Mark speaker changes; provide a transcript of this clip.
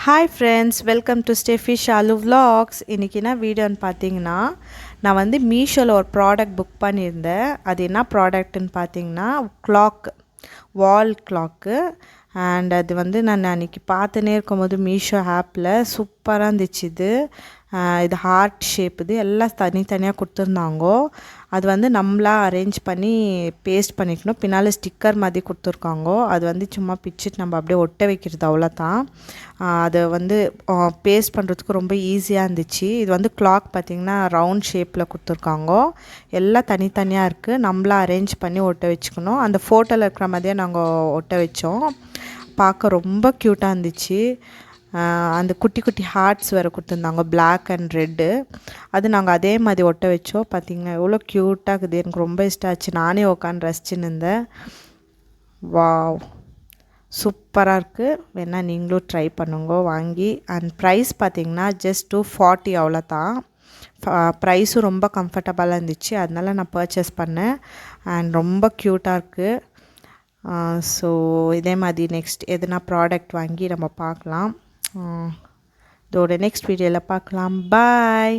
Speaker 1: Hi friends, welcome to Stephy Shalu vlogs. இன்றைக்கி என்ன வீடியோன்னு பார்த்தீங்கன்னா, நான் வந்து மீஷோவில் ஒரு ப்ராடக்ட் புக் பண்ணியிருந்தேன். அது என்ன ப்ராடக்ட்டுன்னு பார்த்தீங்கன்னா, வால் கிளாக்கு. அண்ட் அது வந்து நான் அன்றைக்கி பார்த்துனே இருக்கும்போது மீஷோ ஆப்பில் சூப்பராக இருந்துச்சு. இது ஹார்ட் ஷேப், இது எல்லாம் தனித்தனியாக கொடுத்துருந்தாங்கோ. அது வந்து நம்மளா அரேஞ்ச் பண்ணி பேஸ்ட் பண்ணிக்கணும். பின்னால் ஸ்டிக்கர் மாதிரி கொடுத்துருக்காங்கோ. அது வந்து சும்மா பிச்சுட்டு நம்ம அப்படியே ஒட்ட வைக்கிறது, அவ்வளோதான். அதை வந்து பேஸ்ட் பண்ணுறதுக்கு ரொம்ப ஈஸியாக இருந்துச்சு. இது வந்து கிளாக் பார்த்திங்கன்னா ரவுண்ட் ஷேப்பில் கொடுத்துருக்காங்கோ. எல்லாம் தனித்தனியாக இருக்குது. நம்மளா அரேஞ்ச் பண்ணி ஒட்ட வச்சுக்கணும். அந்த ஃபோட்டோவில் இருக்கிற மாதிரியே நாங்கள் ஒட்ட வச்சோம். பார்க்க ரொம்ப க்யூட்டாக இருந்துச்சு. அந்த குட்டி குட்டி ஹார்ட்ஸ் வேறு கொடுத்துருந்தாங்க, பிளாக் அண்ட் ரெட்டு. அது நாங்கள் அதே மாதிரி ஒட்ட வச்சோம். பார்த்திங்கன்னா எவ்வளோ க்யூட்டாக இருக்குது. எனக்கு ரொம்ப இஷ்டம் ஆச்சு. நானே உட்காந்து ரசிச்சுன்னு இருந்தேன். வாவ், சூப்பராக இருக்குது. வேணால் நீங்களும் ட்ரை பண்ணுங்க வாங்கி. அண்ட் ப்ரைஸ் பார்த்திங்கன்னா ஜஸ்ட் 240, அவ்வளோதான். ப்ரைஸும் ரொம்ப கம்ஃபர்டபுளாக இருந்துச்சு. அதனால நான் பர்ச்சேஸ் பண்ணேன். அண்ட் ரொம்ப க்யூட்டாக இருக்குது. ஸோ இதே மாதிரி நெக்ஸ்ட் எதுனா ப்ராடக்ட் வாங்கி நம்ம பார்க்கலாம். இதோட நெக்ஸ்ட் வீடியோவில் பார்க்கலாம். பாய்.